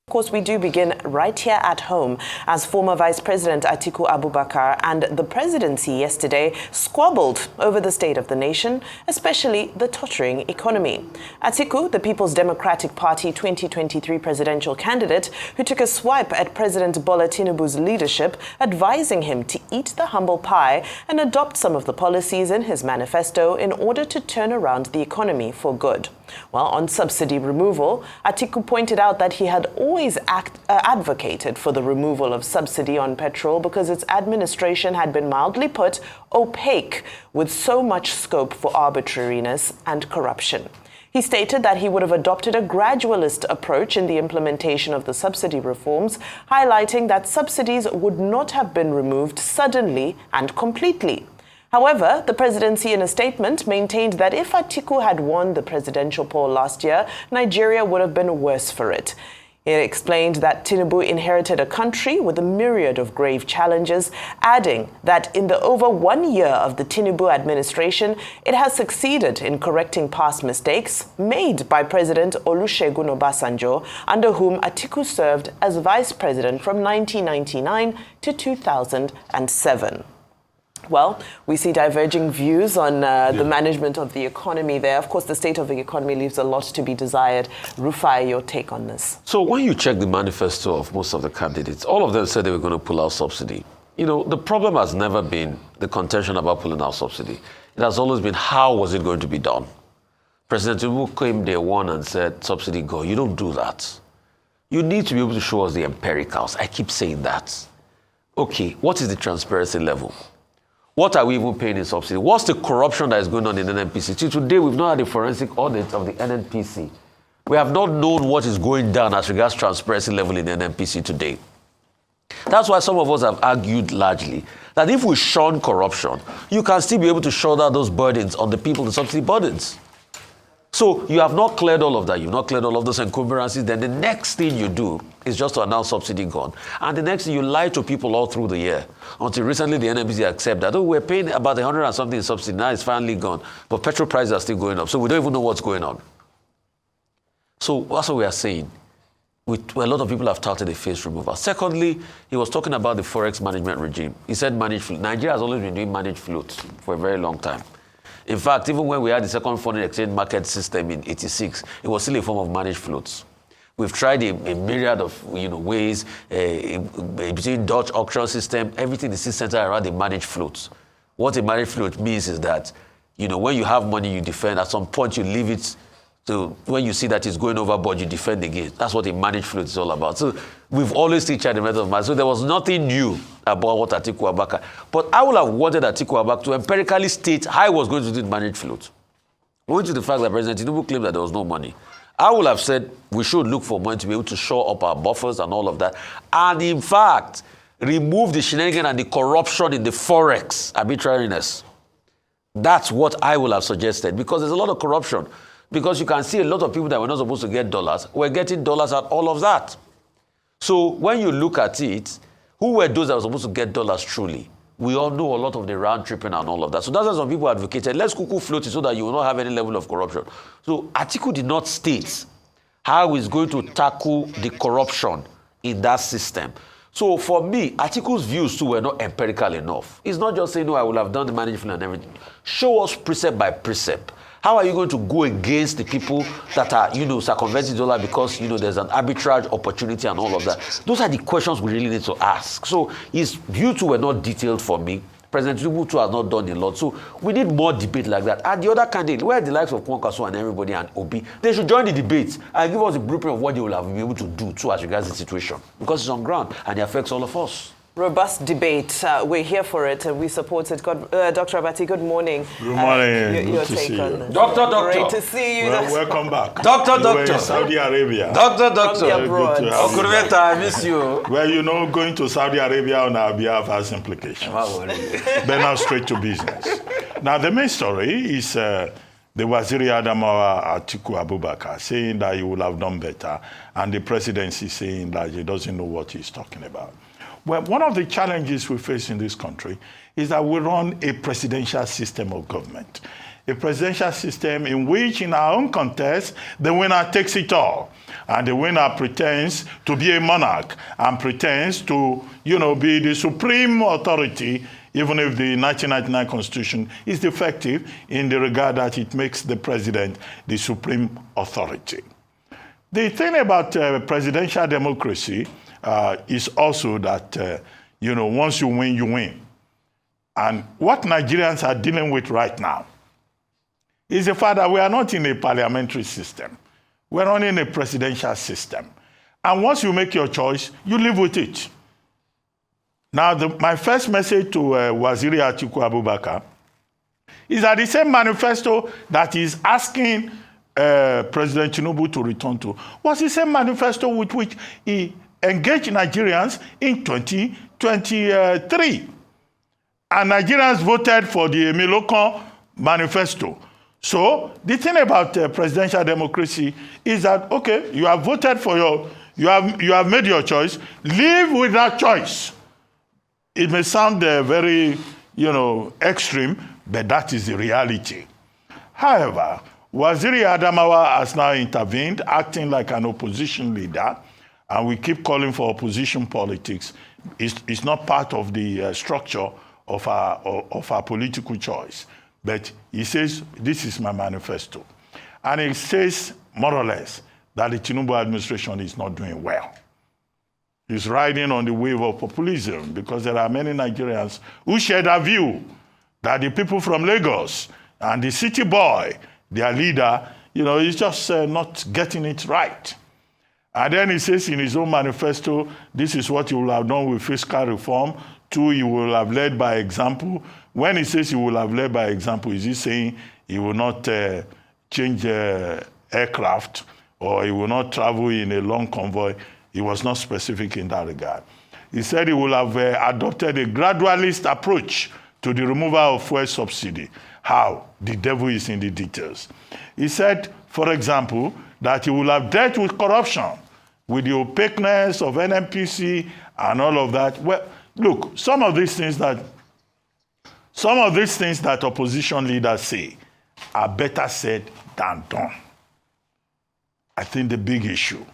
Of course, we do begin right here at home as former Vice President Atiku Abubakar and the presidency yesterday squabbled over the state of the nation, especially the tottering economy. Atiku, the People's Democratic Party 2023 presidential candidate, who took a swipe at President Bola Tinubu's leadership, advising him to eat the humble pie and adopt some of the policies in his manifesto in order to turn around the economy for good. Well, on subsidy removal, Atiku pointed out that he had always advocated for the removal of subsidy on petrol because its administration had been mildly put opaque, with so much scope for arbitrariness and corruption. He stated that he would have adopted a gradualist approach in the implementation of the subsidy reforms, highlighting that subsidies would not have been removed suddenly and completely. However, the presidency in a statement maintained that if Atiku had won the presidential poll last year, Nigeria would have been worse for it. It explained that Tinubu inherited a country with a myriad of grave challenges, adding that in the over 1 year of the Tinubu administration, it has succeeded in correcting past mistakes made by President Olusegun Obasanjo, under whom Atiku served as vice president from 1999 to 2007. Well, we see diverging views on the management of the economy there. Of course, the state of the economy leaves a lot to be desired. Rufai, your take on this? So when you check the manifesto of most of the candidates, all of them said they were going to pull out subsidy. You know, the problem has never been the contention about pulling out subsidy. It has always been, how was it going to be done? President Tinubu came day one and said, subsidy go. You don't do that. You need to be able to show us the empiricals. I keep saying that. Okay, what is the transparency level? What are we even paying in subsidy? What's the corruption that is going on in NNPC? Till today, we've not had a forensic audit of the NNPC. We have not known what is going down as regards transparency level in NNPC today. That's why some of us have argued largely that if we shun corruption, you can still be able to shoulder those burdens on the people, the subsidy burdens. So you have not cleared all of that. You've not cleared all of those encumbrances. Then the next thing you do is just to announce subsidy gone. And the next thing, you lie to people all through the year. Until recently, the NNPC accept that, oh, we're paying about 100 and something in subsidy. Now it's finally gone. But petrol prices are still going up. So we don't even know what's going on. So that's what we are saying. A lot of people have touted the face removal. Secondly, he was talking about the forex management regime. He said managed float. Nigeria has always been doing managed floats for a very long time. In fact, even when we had the second foreign exchange market system in '86, it was still a form of managed floats. We've tried a myriad of ways, between Dutch auction system, everything is centered around the managed floats. What a managed float means is that, when you have money, you defend. At some point, you leave it. So when you see that it's going overboard, you defend again. That's what a managed float is all about. So we've always teached the method of management. So there was nothing new about what Atiku Abubakar. But I would have wanted Atiku Abubakar to empirically state how he was going to do the managed float. Owing to the fact that President Tinubu claimed that there was no money, I would have said we should look for money to be able to shore up our buffers and all of that. And in fact, remove the shenanigan and the corruption in the forex arbitrariness. That's what I would have suggested, because there's a lot of corruption. Because you can see a lot of people that were not supposed to get dollars were getting dollars at all of that. So when you look at it, who were those that were supposed to get dollars truly? We all know a lot of the round tripping and all of that. So that's why some people advocated, let's cuckoo float it so that you will not have any level of corruption. So Atiku did not state how he's going to tackle the corruption in that system. So for me, Atiku's views too were not empirical enough. It's not just saying, no, I will have done the management and everything. Show us precept by precept. How are you going to go against the people that are, circumventing the dollar because, there's an arbitrage opportunity and all of that? Those are the questions we really need to ask. So his views were not detailed for me. President Tinubu too has not done a lot. So we need more debate like that. And the other candidate, where the likes of Kwankwaso and everybody and Obi, they should join the debate and give us a blueprint of what they will have been able to do too as regards the situation. Because it's on ground and it affects all of us. Robust debate. We're here for it and we support it. Dr. Abati, good morning. Good morning. Your good to take see on you. this. Doctor. Great to see you. Well, welcome back. Doctor. You were in Saudi Arabia. Doctor. Abroad. Okureta, I miss you. Well, going to Saudi Arabia on our behalf has implications. But now straight to business. Now, the main story is the Waziri Adamawa Atiku Abubakar saying that he would have done better, and the presidency saying that he doesn't know what he's talking about. Well, one of the challenges we face in this country is that we run a presidential system of government. a presidential system in which, in our own context, the winner takes it all. And the winner pretends to be a monarch and pretends to, be the supreme authority, even if the 1999 Constitution is defective in the regard that it makes the president the supreme authority. The thing about presidential democracy is also that, once you win, you win. And what Nigerians are dealing with right now is the fact that we are not in a parliamentary system. We're running a presidential system. And once you make your choice, you live with it. Now, my first message to Waziri Atiku Abubakar is that the same manifesto that is asking President Tinubu to return to was the same manifesto with which he engaged Nigerians in 2023. And Nigerians voted for the Emilokon manifesto. So the thing about presidential democracy is that, okay, you have voted for you have made your choice, live with that choice. It may sound very, extreme, but that is the reality. However, Waziri Adamawa has now intervened, acting like an opposition leader, and we keep calling for opposition politics. It's not part of the structure of our political choice. But he says, this is my manifesto. And he says, more or less, that the Tinubu administration is not doing well. He's riding on the wave of populism because there are many Nigerians who share that view that the people from Lagos and the city boy, their leader, is just not getting it right. And then he says in his own manifesto, this is what he will have done with fiscal reform. 2, he will have led by example. When he says he will have led by example, is he saying he will not change aircraft or he will not travel in a long convoy? He was not specific in that regard. He said he will have adopted a gradualist approach to the removal of fuel subsidy. How? The devil is in the details. He said, for example, that he will have dealt with corruption, with the opaqueness of NNPC and all of that. Well, look, some of these things that opposition leaders say are better said than done. I think the big issue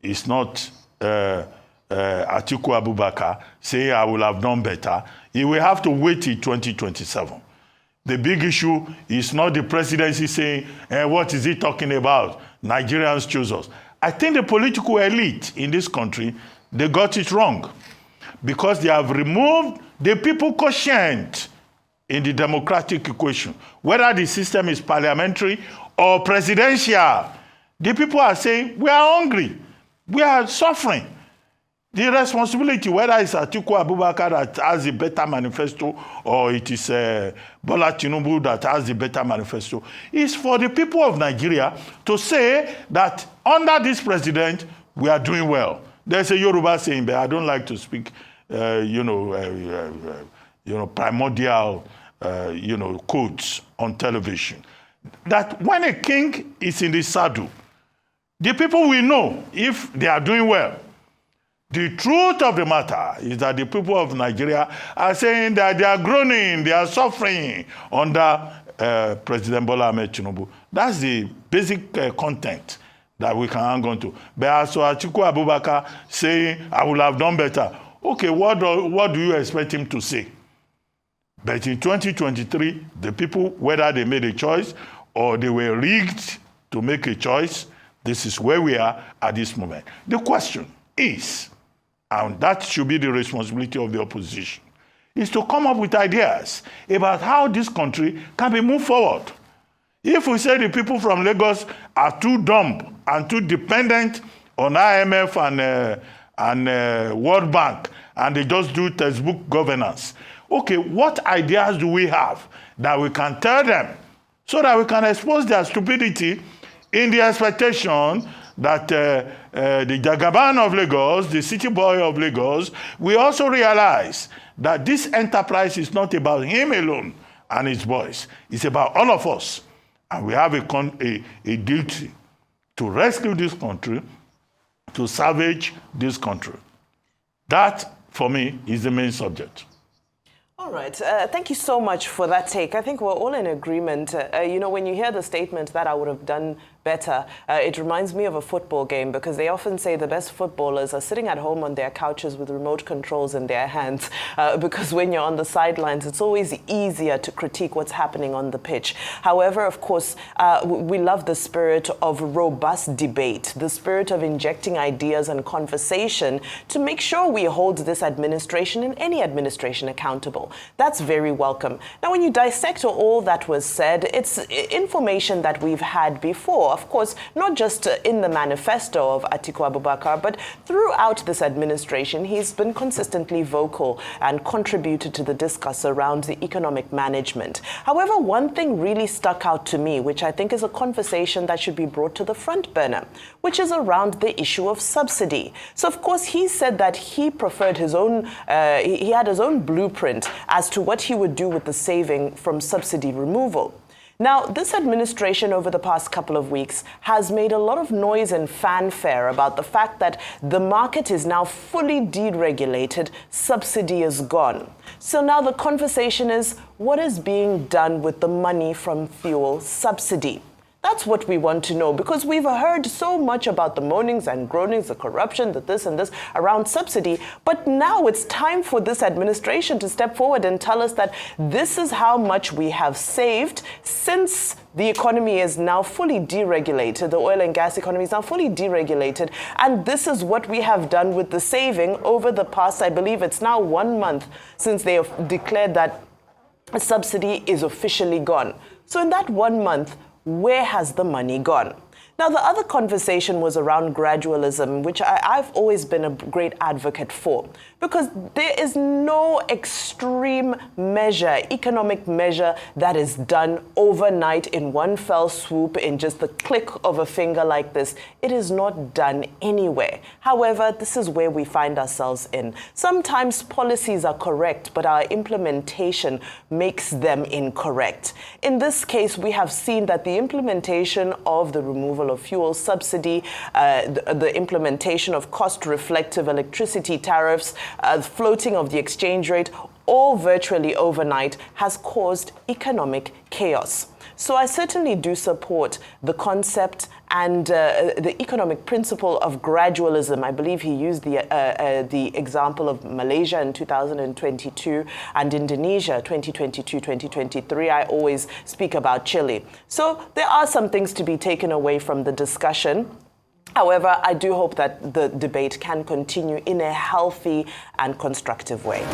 is not Atiku Abubakar saying I will have done better. He will have to wait till 2027. The big issue is not the presidency saying, what is he talking about? Nigerians choose us. I think the political elite in this country, they got it wrong because they have removed the people quotient in the democratic equation. Whether the system is parliamentary or presidential, the people are saying, we are hungry, we are suffering. The responsibility, whether it's Atiku Abubakar that has the better manifesto or it is Bola Tinubu that has the better manifesto, is for the people of Nigeria to say that under this president, we are doing well. There's a Yoruba saying, but I don't like to speak, primordial, quotes on television, that when a king is in the saddle, the people will know if they are doing well. The truth of the matter is that the people of Nigeria are saying that they are groaning, they are suffering under President Bola Ahmed Tinubu. That's the basic content that we can hang on to. But as for Atiku Abubakar saying, I will have done better. Okay, what do you expect him to say? But in 2023, the people, whether they made a choice or they were rigged to make a choice, this is where we are at this moment. The question is, and that should be the responsibility of the opposition, is to come up with ideas about how this country can be moved forward. If we say the people from Lagos are too dumb and too dependent on IMF and World Bank, and they just do textbook governance, okay, what ideas do we have that we can tell them so that we can expose their stupidity in the expectation that the Jagaban of Lagos, the city boy of Lagos, we also realize that this enterprise is not about him alone and his boys. It's about all of us. And we have a duty to rescue this country, to salvage this country. That, for me, is the main subject. All right. Thank you so much for that take. I think we're all in agreement. When you hear the statement that I would have done better, it reminds me of a football game, because they often say the best footballers are sitting at home on their couches with remote controls in their hands, because when you're on the sidelines, it's always easier to critique what's happening on the pitch. However, of course, we love the spirit of robust debate, the spirit of injecting ideas and conversation to make sure we hold this administration and any administration accountable. That's very welcome. Now, when you dissect all that was said, it's information that we've had before. Of course, not just in the manifesto of Atiku Abubakar, but throughout this administration, he's been consistently vocal and contributed to the discourse around the economic management. However, one thing really stuck out to me, which I think is a conversation that should be brought to the front burner, which is around the issue of subsidy. So, of course, he said that he preferred his own, he had his own blueprint as to what he would do with the saving from subsidy removal. Now, this administration over the past couple of weeks has made a lot of noise and fanfare about the fact that the market is now fully deregulated, subsidy is gone. So now the conversation is, what is being done with the money from fuel subsidy? That's what we want to know, because we've heard so much about the moanings and groanings, the corruption, the this and this around subsidy. But now it's time for this administration to step forward and tell us that this is how much we have saved since the economy is now fully deregulated. The oil and gas economy is now fully deregulated. And this is what we have done with the saving over the past, I believe it's now 1 month since they have declared that subsidy is officially gone. So in that 1 month, where has the money gone? Now, the other conversation was around gradualism, which I've always been a great advocate for, because there is no extreme measure, economic measure, that is done overnight in one fell swoop, in just the click of a finger like this. It is not done anywhere. However, this is where we find ourselves in. Sometimes policies are correct, but our implementation makes them incorrect. In this case, we have seen that the implementation of the removal of fuel subsidy, the implementation of cost-reflective electricity tariffs, floating of the exchange rate, all virtually overnight, has caused economic chaos. So I certainly do support the concept and the economic principle of gradualism. I believe he used the example of Malaysia in 2022 and Indonesia 2022-2023. I always speak about Chile. So there are some things to be taken away from the discussion. However, I do hope that the debate can continue in a healthy and constructive way.